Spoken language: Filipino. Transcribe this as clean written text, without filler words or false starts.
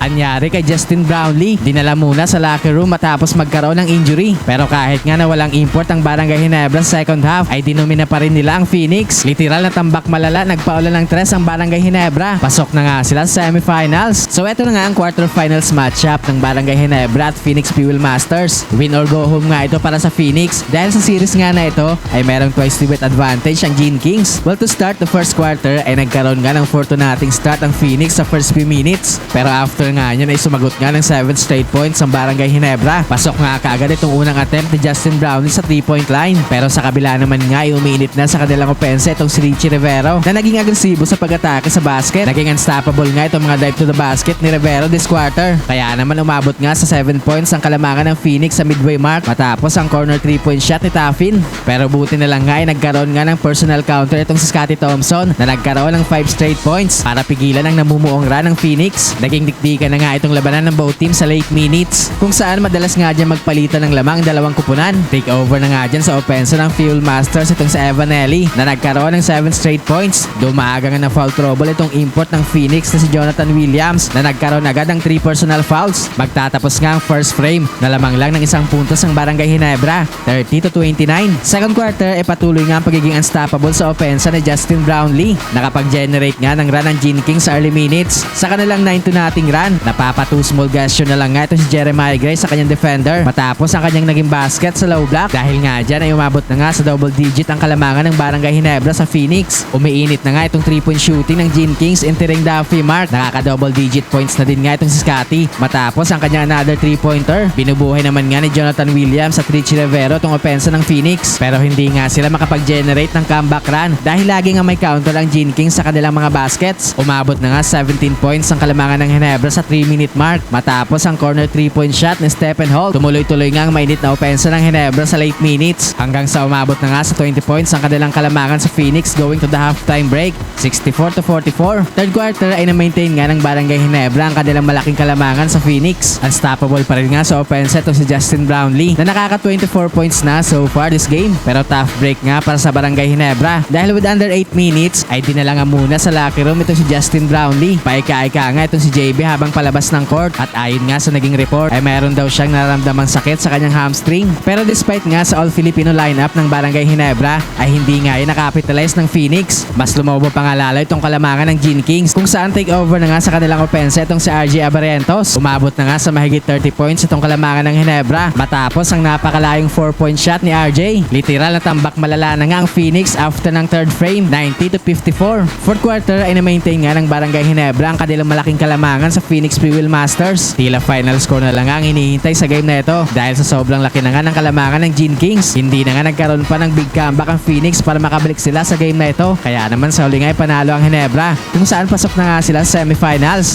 Anyari kay Justin Brownlee, dinala muna sa locker room matapos magkaroon ng injury. Pero kahit nga na walang import ang Barangay Ginebra sa second half, ay dinumina pa rin nila ang Phoenix. Literal na tambak malala, nagpaulan ng 3 ang Barangay Ginebra. Pasok na nga sila sa semifinals. So eto na nga ang quarterfinals matchup ng Barangay Ginebra at Phoenix Fuel Masters. Win or go home nga ito para sa Phoenix. Dahil sa series nga na ito, ay merong twice to bet advantage ang Gene Kings. Well, to start the first quarter, ay nagkaroon nga ng fortunating start ang Phoenix sa first few minutes. Pero after nga niyan ay sumagot nga ng 7 straight points ang Barangay Ginebra. Pasok nga kaagad itong unang attempt ni Justin Brownlee sa 3-point line. Pero sa kabila naman nga ay umiinit na sa kanilang opensa itong si Richie Rivero na naging agresibo sa pag-atake sa basket. Naging unstoppable nga itong mga dive to the basket ni Rivero this quarter. Kaya naman umabot nga sa 7 points ang kalamangan ng Phoenix sa midway mark matapos ang corner 3-point shot ni Taffin. Pero buti na lang nga ay nagkaroon nga ng personal counter itong si Scottie Thompson na nagkaroon ng 5 straight points para pigilan ang namumuong run ng Phoenix. Naging dikdikan na nga itong labanan ng both teams sa late minutes kung saan madalas nga dyan magpalitan ng lamang dalawang kupunan. Take over na nga dyan sa opensa ng Fuel Masters itong si Evan Ellie na nagkaroon ng 7 straight points. Dumaaga nga ng foul trouble itong import ng Phoenix na si Jonathan Williams na nagkaroon agad ng 3 personal fouls. Magtatapos nga ang first frame na lamang lang ng isang puntos ang Barangay Ginebra, 30-29. Second quarter ay patuloy nga ang pagiging unstoppable sa opensa ni Justin Brownlee. Nakapag-generate nga ng run ng Gene King sa early minutes. Sa kanilang 9-0 run, napapa-2 small gesture na lang nga ito si Jeremiah Gray sa kanyang defender matapos ang kanyang naging basket sa low block. Dahil nga dyan ay umabot na nga sa double digit ang kalamangan ng Barangay Ginebra sa Phoenix. Umiinit na nga itong 3-point shooting ng Gene Kings entering the halfway mark. Nakaka-double digit points na din nga itong si Scottie matapos ang kanyang another 3-pointer. Binubuhay naman nga ni Jonathan Williams at Richie Rivero itong opensa ng Phoenix. Pero hindi nga sila makapag-generate ng comeback run dahil lagi nga may counter ang Gene Kings sa kanilang mga baskets. Umabot na nga 17 points ang kalamangan ng Ginebra sa 3-minute mark matapos ang corner 3-point shot ni Stephen Holt. Tumuloy-tuloy nga ang mainit na opensa ng Ginebra sa late minutes hanggang sa umabot na nga sa 20 points ang kanilang kalamangan sa Phoenix going to the halftime break, 64-44. Third quarter ay na-maintain nga ng Barangay Ginebra ang kanilang malaking kalamangan sa Phoenix. Unstoppable pa rin nga sa opensa ito si Justin Brownlee na nakaka 24 points na so far this game. Pero tough break nga para sa Barangay Ginebra dahil with under 8 minutes ay dinala nga muna sa locker room ito si Justin Brownlee. Paika-ika nga itong si JB habang palabas ng court at ayon nga sa naging report ay mayroon daw siyang nararamdamang sakit sa kanyang hamstring. Pero despite nga sa all-Filipino lineup ng Barangay Ginebra ay hindi nga yan nakapitalize ng Phoenix. Mas lumobo pa nga lalo itong kalamangan ng Gene Kings kung saan take over na nga sa kanilang opensa itong si RJ Abarrientos. Umabot na nga sa mahigit 30 points itong kalamangan ng Ginebra matapos ang napakalayong 4-point shot ni RJ. Literal na tambak malala na nga ang Phoenix after ng third frame, 90-54. Fourth quarter ay na-maintain nga ng Barangay Ginebra ang kanilang malaking kalamangan sa Phoenix Fuel Masters. Tila final score na lang ang hinihintay sa game na ito dahil sa sobrang laki na nga ng kalamangan ng Gene Kings. Hindi na nga nagkaroon pa ng big comeback ang Phoenix para makabalik sila sa game na ito. Kaya naman sa huli nga ay panalo ang Ginebra kung saan pasok na nga sila sa semifinals.